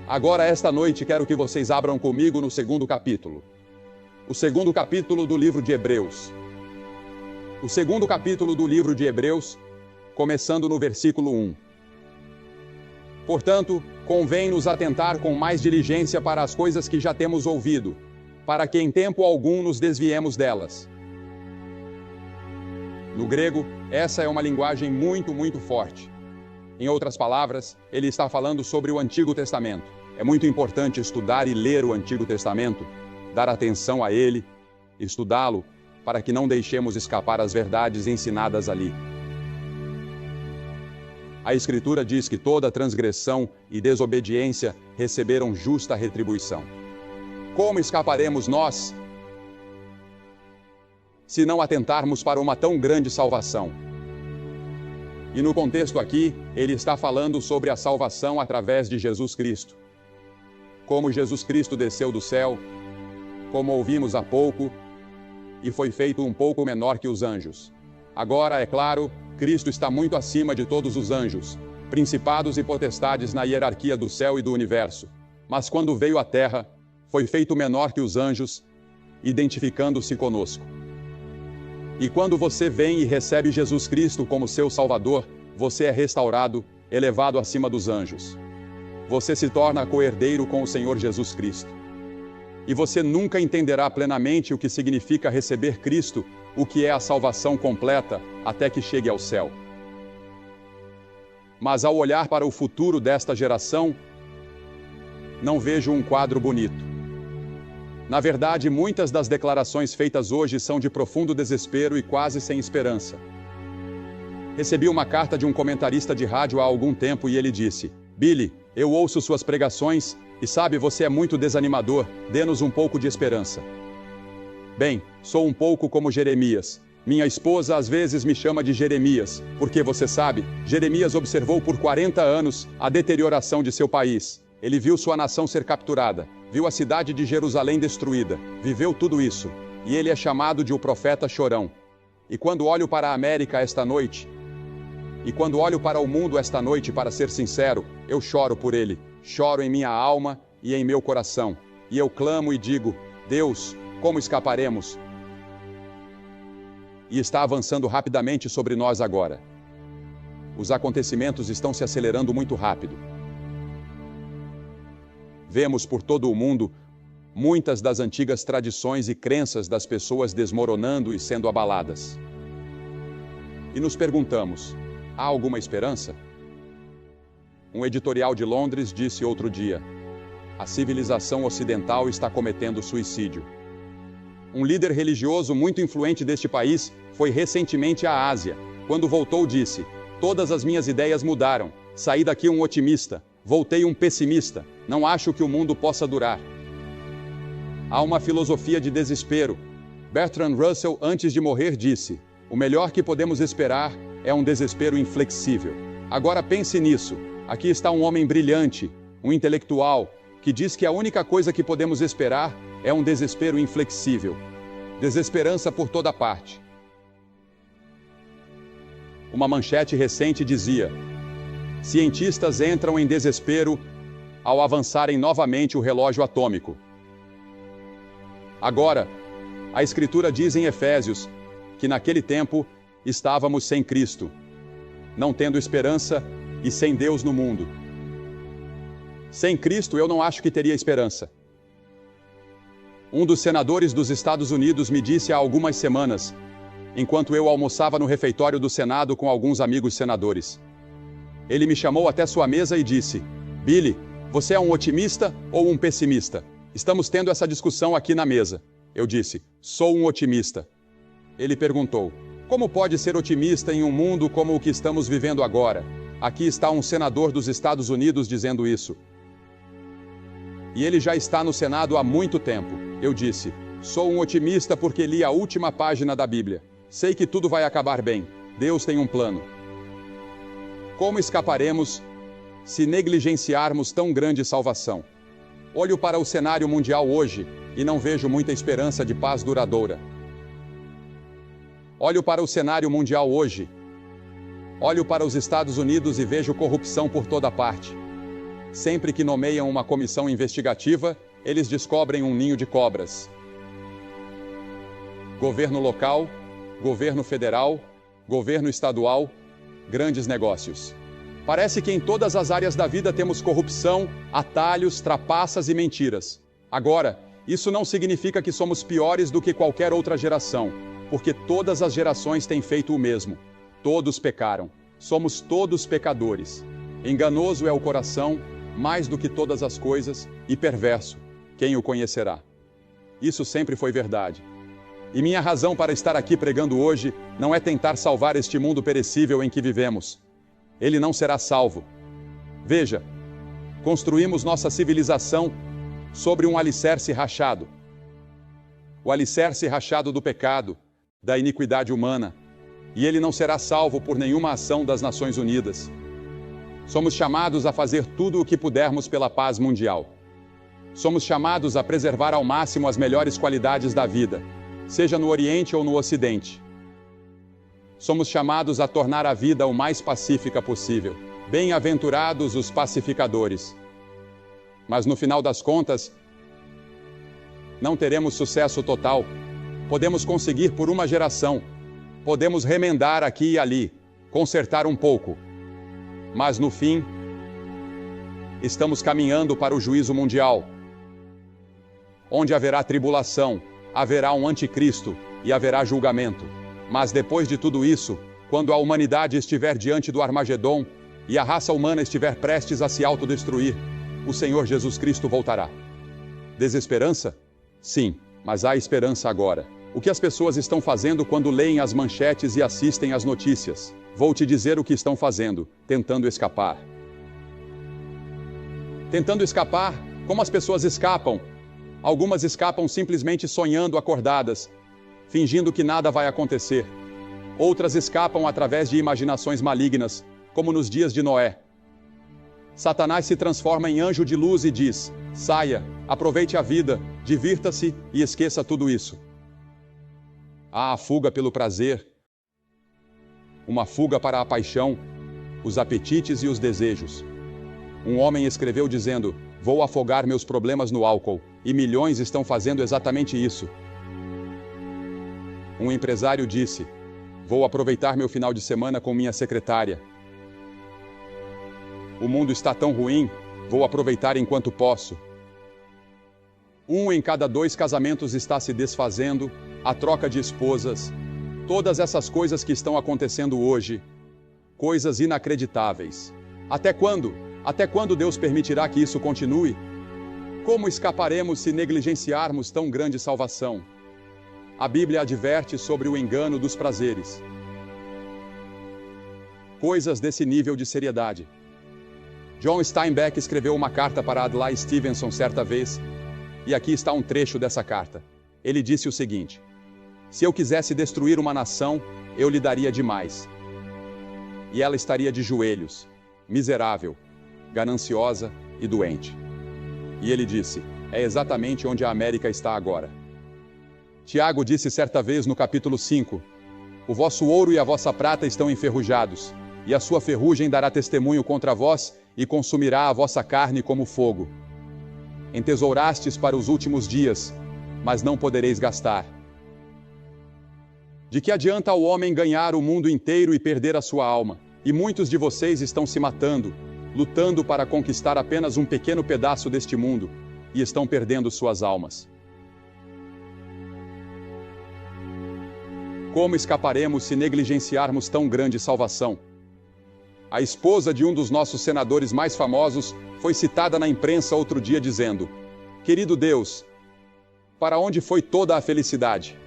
Agora, esta noite, quero que vocês abram comigo no segundo capítulo. O segundo capítulo do livro de Hebreus. O segundo capítulo do livro de Hebreus, começando no versículo 1. Portanto, convém nos atentar com mais diligência para as coisas que já temos ouvido, para que em tempo algum nos desviemos delas. No grego, essa é uma linguagem muito forte. Em outras palavras, ele está falando sobre o Antigo Testamento. É muito importante estudar e ler o Antigo Testamento, dar atenção a ele, estudá-lo, para que não deixemos escapar as verdades ensinadas ali. A Escritura diz que toda transgressão e desobediência receberam justa retribuição. Como escaparemos nós, se não atentarmos para uma tão grande salvação? E no contexto aqui, ele está falando sobre a salvação através de Jesus Cristo. Como Jesus Cristo desceu do céu, como ouvimos há pouco, e foi feito um pouco menor que os anjos. Agora, é claro, Cristo está muito acima de todos os anjos, principados e potestades na hierarquia do céu e do universo. Mas quando veio à terra, foi feito menor que os anjos, identificando-se conosco. E quando você vem e recebe Jesus Cristo como seu Salvador, você é restaurado, elevado acima dos anjos. Você se torna co-herdeiro com o Senhor Jesus Cristo. E você nunca entenderá plenamente o que significa receber Cristo, o que é a salvação completa, até que chegue ao céu. Mas ao olhar para o futuro desta geração, não vejo um quadro bonito. Na verdade, muitas das declarações feitas hoje são de profundo desespero e quase sem esperança. Recebi uma carta de um comentarista de rádio há algum tempo e ele disse: "Billy, eu ouço suas pregações e sabe, você é muito desanimador, dê-nos um pouco de esperança." Bem, sou um pouco como Jeremias. Minha esposa às vezes me chama de Jeremias, porque você sabe, Jeremias observou por 40 anos a deterioração de seu país. Ele viu sua nação ser capturada, viu a cidade de Jerusalém destruída, viveu tudo isso, e ele é chamado de o profeta chorão. E quando olho para a América esta noite, e quando olho para o mundo esta noite, para ser sincero, eu choro por ele, choro em minha alma e em meu coração, e eu clamo e digo: Deus, como escaparemos? E está avançando rapidamente sobre nós agora. Os acontecimentos estão se acelerando muito rápido. Vemos por todo o mundo muitas das antigas tradições e crenças das pessoas desmoronando e sendo abaladas. E nos perguntamos: há alguma esperança? Um editorial de Londres disse outro dia: a civilização ocidental está cometendo suicídio. Um líder religioso muito influente deste país foi recentemente à Ásia. Quando voltou, disse: todas as minhas ideias mudaram. Saí daqui um otimista, voltei um pessimista. Não acho que o mundo possa durar. Há uma filosofia de desespero. Bertrand Russell, antes de morrer, disse: o melhor que podemos esperar é um desespero inflexível. Agora pense nisso. Aqui está um homem brilhante, um intelectual, que diz que a única coisa que podemos esperar é um desespero inflexível. Desesperança por toda parte. Uma manchete recente dizia: cientistas entram em desespero ao avançarem novamente o relógio atômico. Agora, a Escritura diz em Efésios que naquele tempo estávamos sem Cristo, não tendo esperança e sem Deus no mundo. Sem Cristo eu não acho que teria esperança. Um dos senadores dos Estados Unidos me disse há algumas semanas, enquanto eu almoçava no refeitório do Senado com alguns amigos senadores. Ele me chamou até sua mesa e disse: Billy, você é um otimista ou um pessimista? Estamos tendo essa discussão aqui na mesa. Eu disse: sou um otimista. Ele perguntou: como pode ser otimista em um mundo como o que estamos vivendo agora? Aqui está um senador dos Estados Unidos dizendo isso. E ele já está no Senado há muito tempo. Eu disse: sou um otimista porque li a última página da Bíblia. Sei que tudo vai acabar bem. Deus tem um plano. Como escaparemos se negligenciarmos tão grande salvação? Olho para o cenário mundial hoje e não vejo muita esperança de paz duradoura. Olho para o cenário mundial hoje. Olho para os Estados Unidos e vejo corrupção por toda parte. Sempre que nomeiam uma comissão investigativa, eles descobrem um ninho de cobras. Governo local, governo federal, governo estadual, grandes negócios. Parece que em todas as áreas da vida temos corrupção, atalhos, trapaças e mentiras. Agora, isso não significa que somos piores do que qualquer outra geração, porque todas as gerações têm feito o mesmo. Todos pecaram. Somos todos pecadores. Enganoso é o coração, mais do que todas as coisas, e perverso. Quem o conhecerá? Isso sempre foi verdade. E minha razão para estar aqui pregando hoje não é tentar salvar este mundo perecível em que vivemos. Ele não será salvo. Veja, construímos nossa civilização sobre um alicerce rachado. O alicerce rachado do pecado, da iniquidade humana, e ele não será salvo por nenhuma ação das Nações Unidas. Somos chamados a fazer tudo o que pudermos pela paz mundial. Somos chamados a preservar ao máximo as melhores qualidades da vida, seja no Oriente ou no Ocidente. Somos chamados a tornar a vida o mais pacífica possível. Bem-aventurados os pacificadores. Mas no final das contas, não teremos sucesso total. Podemos conseguir por uma geração. Podemos remendar aqui e ali, consertar um pouco. Mas no fim, estamos caminhando para o juízo mundial, onde haverá tribulação, haverá um anticristo e haverá julgamento. Mas depois de tudo isso, quando a humanidade estiver diante do Armagedom e a raça humana estiver prestes a se autodestruir, o Senhor Jesus Cristo voltará. Desesperança? Sim, mas há esperança agora. O que as pessoas estão fazendo quando leem as manchetes e assistem às notícias? Vou te dizer o que estão fazendo, tentando escapar. Tentando escapar? Como as pessoas escapam? Algumas escapam simplesmente sonhando acordadas, fingindo que nada vai acontecer. Outras escapam através de imaginações malignas, como nos dias de Noé. Satanás se transforma em anjo de luz e diz: saia, aproveite a vida, divirta-se e esqueça tudo isso. Há a fuga pelo prazer, uma fuga para a paixão, os apetites e os desejos. Um homem escreveu dizendo: vou afogar meus problemas no álcool, e milhões estão fazendo exatamente isso. Um empresário disse: vou aproveitar meu final de semana com minha secretária. O mundo está tão ruim, vou aproveitar enquanto posso. 1 em cada 2 casamentos está se desfazendo, a troca de esposas, todas essas coisas que estão acontecendo hoje, coisas inacreditáveis. Até quando? Até quando Deus permitirá que isso continue? Como escaparemos se negligenciarmos tão grande salvação? A Bíblia adverte sobre o engano dos prazeres. Coisas desse nível de seriedade. John Steinbeck escreveu uma carta para Adlai Stevenson certa vez, e aqui está um trecho dessa carta. Ele disse o seguinte: se eu quisesse destruir uma nação, eu lhe daria demais. E ela estaria de joelhos, miserável, gananciosa e doente. E ele disse: é exatamente onde a América está agora. Tiago disse certa vez no capítulo 5, o vosso ouro e a vossa prata estão enferrujados, e a sua ferrugem dará testemunho contra vós e consumirá a vossa carne como fogo. Entesourastes para os últimos dias, mas não podereis gastar. De que adianta ao homem ganhar o mundo inteiro e perder a sua alma? E muitos de vocês estão se matando, lutando para conquistar apenas um pequeno pedaço deste mundo, e estão perdendo suas almas. Como escaparemos se negligenciarmos tão grande salvação? A esposa de um dos nossos senadores mais famosos foi citada na imprensa outro dia dizendo: querido Deus, para onde foi toda a felicidade?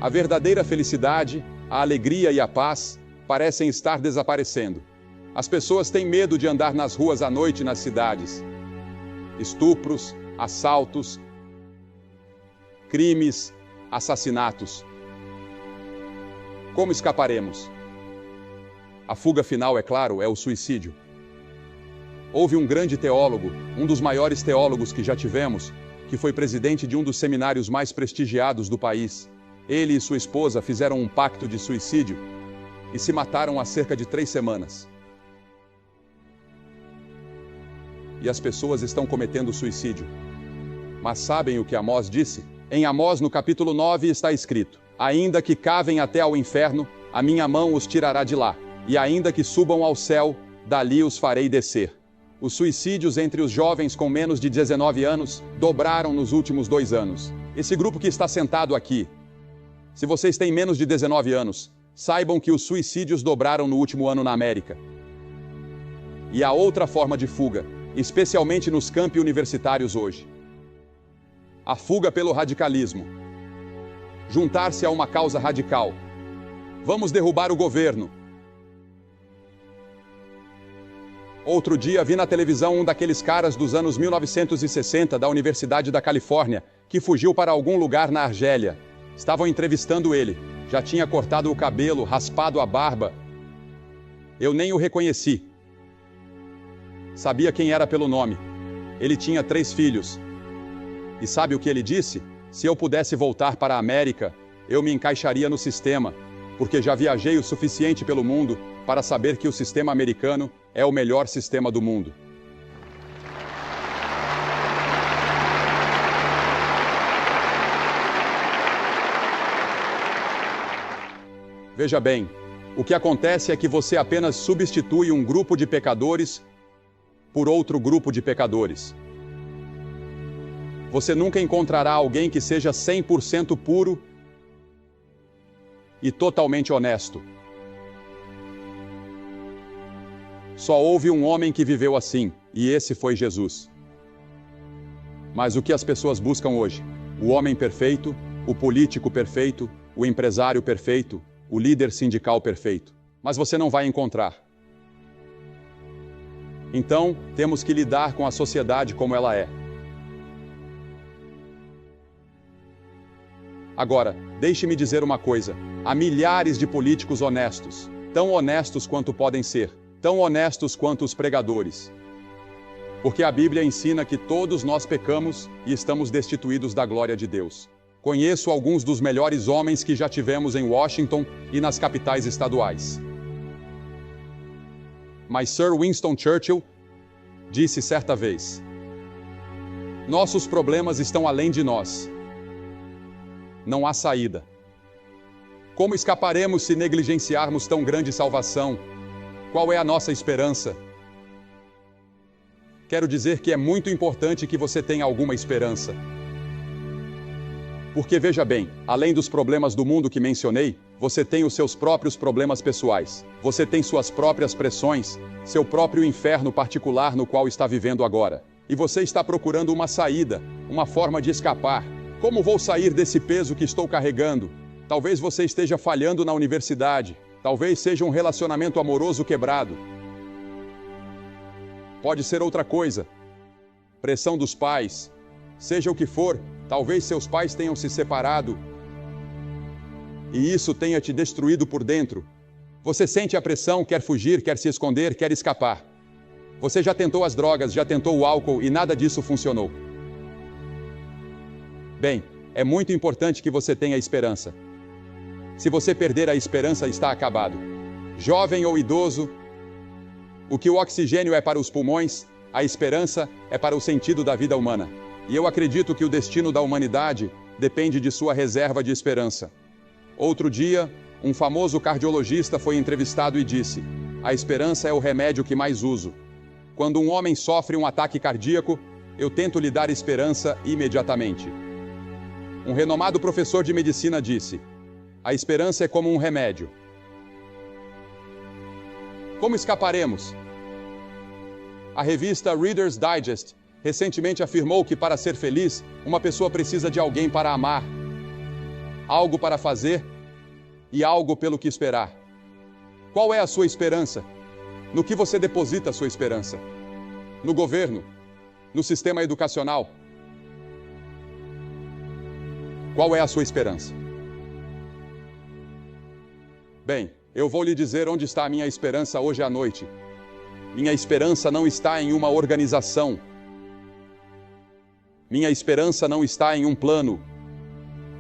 A verdadeira felicidade, a alegria e a paz parecem estar desaparecendo. As pessoas têm medo de andar nas ruas à noite nas cidades. Estupros, assaltos, crimes, assassinatos. Como escaparemos? A fuga final, é claro, é o suicídio. Houve um grande teólogo, um dos maiores teólogos que já tivemos, que foi presidente de um dos seminários mais prestigiados do país. Ele e sua esposa fizeram um pacto de suicídio e se mataram há cerca de 3 semanas. e as pessoas estão cometendo suicídio. Mas sabem o que Amós disse? Em Amós, no capítulo 9, está escrito: ainda que cavem até ao inferno, a minha mão os tirará de lá, e ainda que subam ao céu, dali os farei descer. Os suicídios entre os jovens com menos de 19 anos dobraram nos últimos 2 anos. Esse grupo que está sentado aqui, se vocês têm menos de 19 anos, saibam que os suicídios dobraram no último ano na América. E há outra forma de fuga, especialmente nos campi universitários hoje. A fuga pelo radicalismo. Juntar-se a uma causa radical. Vamos derrubar o governo. Outro dia vi na televisão um daqueles caras dos anos 1960 da Universidade da Califórnia, que fugiu para algum lugar na Argélia. Estavam entrevistando ele. Já tinha cortado o cabelo, raspado a barba. Eu nem o reconheci. Sabia quem era pelo nome. Ele tinha 3 filhos. E sabe o que ele disse? Se eu pudesse voltar para a América, eu me encaixaria no sistema, porque já viajei o suficiente pelo mundo para saber que o sistema americano é o melhor sistema do mundo. Veja bem, o que acontece é que você apenas substitui um grupo de pecadores por outro grupo de pecadores. Você nunca encontrará alguém que seja 100% puro e totalmente honesto. Só houve um homem que viveu assim, e esse foi Jesus. Mas o que as pessoas buscam hoje? O homem perfeito, o político perfeito, o empresário perfeito, o líder sindical perfeito. Mas você não vai encontrar. Então, temos que lidar com a sociedade como ela é. Agora, deixe-me dizer uma coisa. Há milhares de políticos honestos, tão honestos quanto podem ser, tão honestos quanto os pregadores. Porque a Bíblia ensina que todos nós pecamos e estamos destituídos da glória de Deus. Conheço alguns dos melhores homens que já tivemos em Washington e nas capitais estaduais. Mas Sir Winston Churchill disse certa vez: nossos problemas estão além de nós. Não há saída. Como escaparemos se negligenciarmos tão grande salvação? Qual é a nossa esperança? Quero dizer que é muito importante que você tenha alguma esperança. Porque veja bem, além dos problemas do mundo que mencionei, você tem os seus próprios problemas pessoais. Você tem suas próprias pressões, seu próprio inferno particular no qual está vivendo agora. E você está procurando uma saída, uma forma de escapar. Como vou sair desse peso que estou carregando? Talvez você esteja falhando na universidade. Talvez seja um relacionamento amoroso quebrado. Pode ser outra coisa. Pressão dos pais. Seja o que for, talvez seus pais tenham se separado. E isso tenha te destruído por dentro. Você sente a pressão, quer fugir, quer se esconder, quer escapar. Você já tentou as drogas, já tentou o álcool e nada disso funcionou. Bem, é muito importante que você tenha esperança. Se você perder a esperança, está acabado. Jovem ou idoso, o que o oxigênio é para os pulmões, a esperança é para o sentido da vida humana. E eu acredito que o destino da humanidade depende de sua reserva de esperança. Outro dia, um famoso cardiologista foi entrevistado e disse: a esperança é o remédio que mais uso. Quando um homem sofre um ataque cardíaco, eu tento lhe dar esperança imediatamente. Um renomado professor de medicina disse: a esperança é como um remédio. Como escaparemos? A revista Reader's Digest recentemente afirmou que para ser feliz, uma pessoa precisa de alguém para amar, algo para fazer e algo pelo que esperar. Qual é a sua esperança? No que você deposita a sua esperança? No governo? No sistema educacional? Qual é a sua esperança? Bem, eu vou lhe dizer onde está a minha esperança hoje à noite. Minha esperança não está em uma organização. Minha esperança não está em um plano.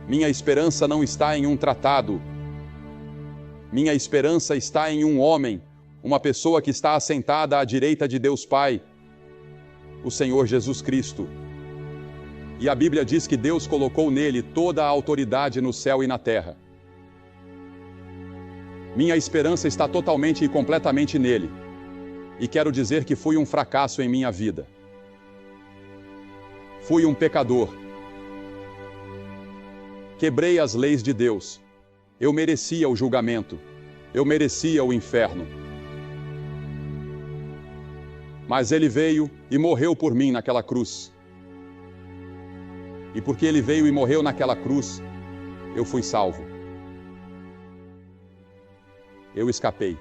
Minha esperança não está em um tratado. Minha esperança está em um homem, uma pessoa que está assentada à direita de Deus Pai. o Senhor Jesus Cristo. E a Bíblia diz que Deus colocou nele toda a autoridade no céu e na terra. Minha esperança está totalmente e completamente nele. E quero dizer que fui um fracasso em minha vida. Fui um pecador. Quebrei as leis de Deus. Eu merecia o julgamento. Eu merecia o inferno. Mas ele veio e morreu por mim naquela cruz. E porque ele veio e morreu naquela cruz, eu fui salvo. Eu escapei.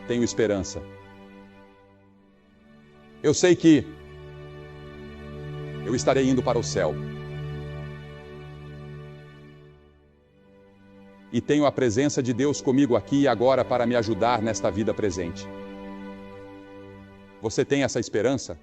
Tenho esperança. Eu sei que eu estarei indo para o céu. E tenho a presença de Deus comigo aqui e agora para me ajudar nesta vida presente. Você tem essa esperança?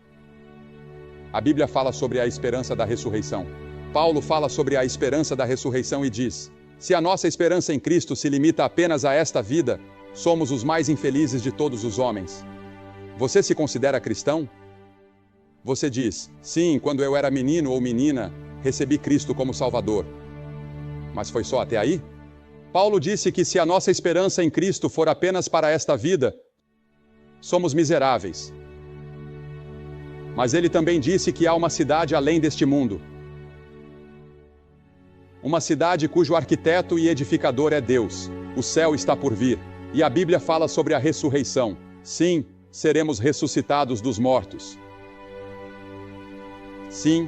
A Bíblia fala sobre a esperança da ressurreição. Paulo fala sobre a esperança da ressurreição e diz: se a nossa esperança em Cristo se limita apenas a esta vida, somos os mais infelizes de todos os homens. Você se considera cristão? Você diz: sim, quando eu era menino ou menina, recebi Cristo como Salvador. Mas foi só até aí? Paulo disse que se a nossa esperança em Cristo for apenas para esta vida, somos miseráveis. Mas ele também disse que há uma cidade além deste mundo. Uma cidade cujo arquiteto e edificador é Deus. O céu está por vir. E a Bíblia fala sobre a ressurreição. Sim, seremos ressuscitados dos mortos. Sim,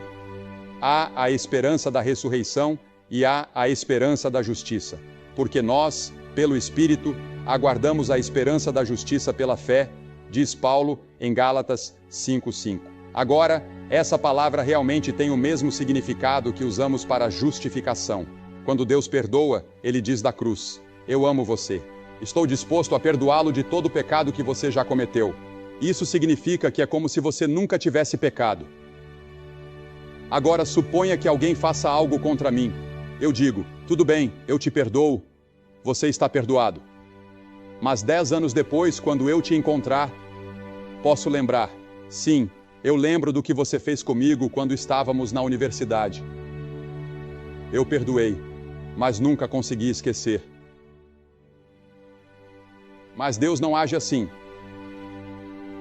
há a esperança da ressurreição e há a esperança da justiça. Porque nós, pelo Espírito, aguardamos a esperança da justiça pela fé, diz Paulo em Gálatas 5:5. Agora, essa palavra realmente tem o mesmo significado que usamos para justificação. Quando Deus perdoa, ele diz da cruz: eu amo você. Estou disposto a perdoá-lo de todo o pecado que você já cometeu. Isso significa que é como se você nunca tivesse pecado. Agora, suponha que alguém faça algo contra mim. Eu digo: tudo bem, eu te perdoo. Você está perdoado. Mas 10 anos depois, quando eu te encontrar, posso lembrar: sim, eu lembro do que você fez comigo quando estávamos na universidade. Eu perdoei, mas nunca consegui esquecer. Mas Deus não age assim.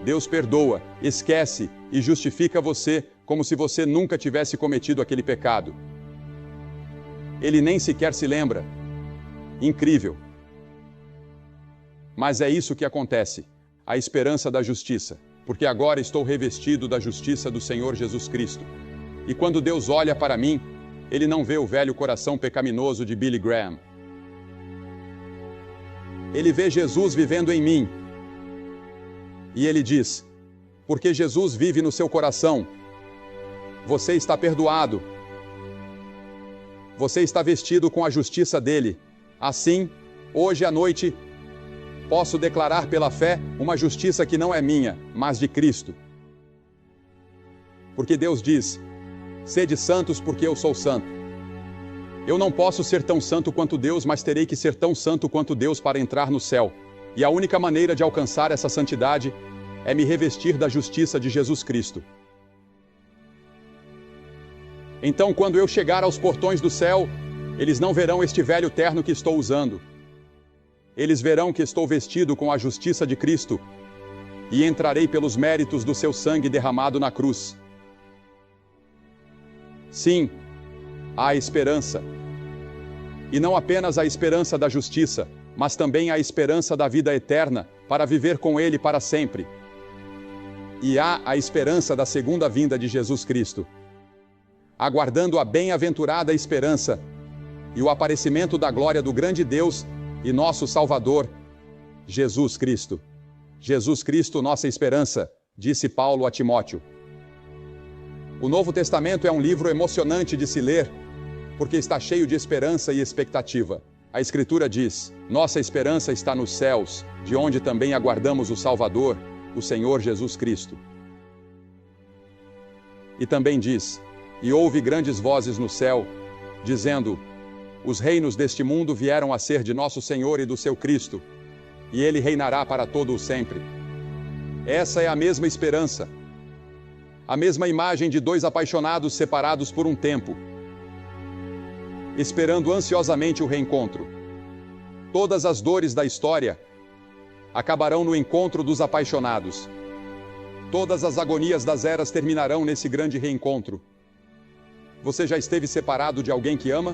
Deus perdoa, esquece e justifica você como se você nunca tivesse cometido aquele pecado. Ele nem sequer se lembra. Incrível. Mas é isso que acontece, a esperança da justiça, porque agora estou revestido da justiça do Senhor Jesus Cristo. E quando Deus olha para mim, ele não vê o velho coração pecaminoso de Billy Graham. Ele vê Jesus vivendo em mim. E ele diz: porque Jesus vive no seu coração, você está perdoado. Você está vestido com a justiça dele. Assim, hoje à noite, posso declarar pela fé uma justiça que não é minha, mas de Cristo. Porque Deus diz: sede santos porque eu sou santo. Eu não posso ser tão santo quanto Deus, mas terei que ser tão santo quanto Deus para entrar no céu. E a única maneira de alcançar essa santidade é me revestir da justiça de Jesus Cristo. Então, quando eu chegar aos portões do céu, eles não verão este velho terno que estou usando. Eles verão que estou vestido com a justiça de Cristo e entrarei pelos méritos do seu sangue derramado na cruz. Sim, há esperança. E não apenas a esperança da justiça, mas também a esperança da vida eterna, para viver com Ele para sempre. E há a esperança da segunda vinda de Jesus Cristo. Aguardando a bem-aventurada esperança e o aparecimento da glória do grande Deus e nosso Salvador, Jesus Cristo. Jesus Cristo, nossa esperança, disse Paulo a Timóteo. O Novo Testamento é um livro emocionante de se ler, porque está cheio de esperança e expectativa. A Escritura diz: nossa esperança está nos céus, de onde também aguardamos o Salvador, o Senhor Jesus Cristo. E também diz: e houve grandes vozes no céu, dizendo: os reinos deste mundo vieram a ser de nosso Senhor e do seu Cristo, e ele reinará para todo o sempre. Essa é a mesma esperança. A mesma imagem de dois apaixonados separados por um tempo, esperando ansiosamente o reencontro. Todas as dores da história acabarão no encontro dos apaixonados. Todas as agonias das eras terminarão nesse grande reencontro. Você já esteve separado de alguém que ama?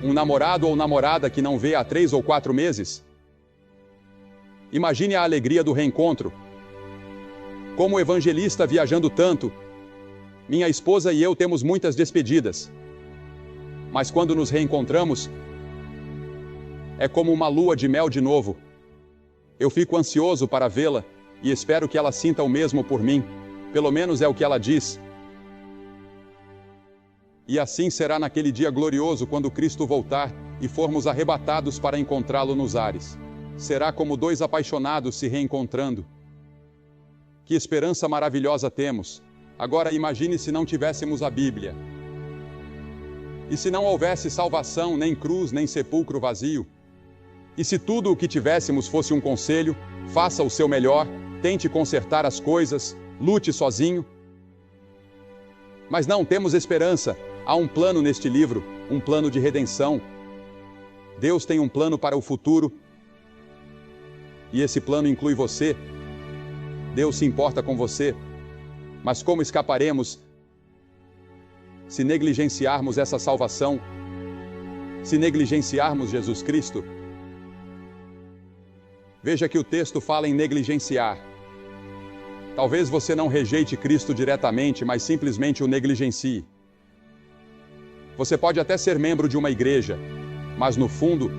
Um namorado ou namorada que não vê há 3 ou 4 meses? Imagine a alegria do reencontro. Como evangelista viajando tanto, minha esposa e eu temos muitas despedidas. Mas quando nos reencontramos, é como uma lua de mel de novo. Eu fico ansioso para vê-la e espero que ela sinta o mesmo por mim. Pelo menos é o que ela diz. E assim será naquele dia glorioso quando Cristo voltar e formos arrebatados para encontrá-lo nos ares. Será como dois apaixonados se reencontrando. Que esperança maravilhosa temos! Agora imagine se não tivéssemos a Bíblia. E se não houvesse salvação, nem cruz, nem sepulcro vazio? E se tudo o que tivéssemos fosse um conselho, faça o seu melhor, tente consertar as coisas, lute sozinho? Mas não, temos esperança. Há um plano neste livro, um plano de redenção. Deus tem um plano para o futuro. E esse plano inclui você. Deus se importa com você. Mas como escaparemos se negligenciarmos essa salvação? Se negligenciarmos Jesus Cristo? Veja que o texto fala em negligenciar. Talvez você não rejeite Cristo diretamente, mas simplesmente o negligencie. Você pode até ser membro de uma igreja, mas no fundo,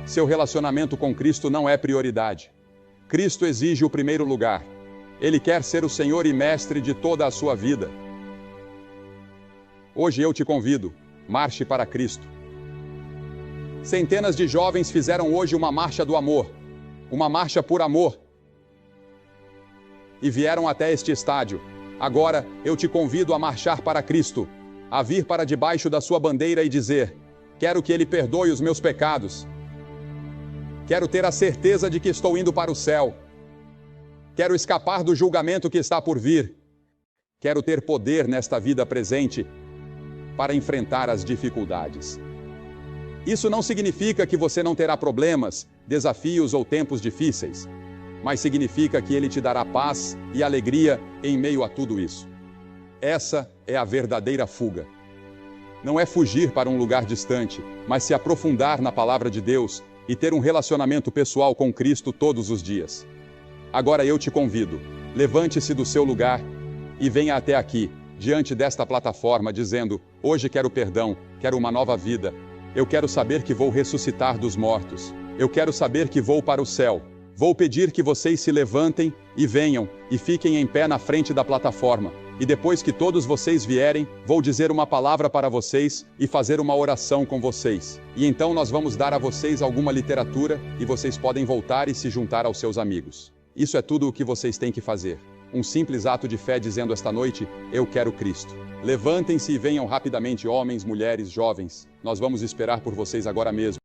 seu relacionamento com Cristo não é prioridade. Cristo exige o primeiro lugar. Ele quer ser o Senhor e Mestre de toda a sua vida. Hoje eu te convido, marche para Cristo. Centenas de jovens fizeram hoje uma marcha do amor, uma marcha por amor, e vieram até este estádio. Agora eu te convido a marchar para Cristo, a vir para debaixo da sua bandeira e dizer: quero que Ele perdoe os meus pecados. Quero ter a certeza de que estou indo para o céu. Quero escapar do julgamento que está por vir. Quero ter poder nesta vida presente para enfrentar as dificuldades. Isso não significa que você não terá problemas, desafios ou tempos difíceis, mas significa que Ele te dará paz e alegria em meio a tudo isso. Essa é a verdadeira fuga. Não é fugir para um lugar distante, mas se aprofundar na palavra de Deus e ter um relacionamento pessoal com Cristo todos os dias. Agora eu te convido, levante-se do seu lugar e venha até aqui, diante desta plataforma, dizendo: hoje quero perdão, quero uma nova vida. Eu quero saber que vou ressuscitar dos mortos. Eu quero saber que vou para o céu. Vou pedir que vocês se levantem e venham e fiquem em pé na frente da plataforma. E depois que todos vocês vierem, vou dizer uma palavra para vocês e fazer uma oração com vocês. E então nós vamos dar a vocês alguma literatura e vocês podem voltar e se juntar aos seus amigos. Isso é tudo o que vocês têm que fazer. Um simples ato de fé dizendo esta noite: eu quero Cristo. Levantem-se e venham rapidamente, homens, mulheres, jovens. Nós vamos esperar por vocês agora mesmo.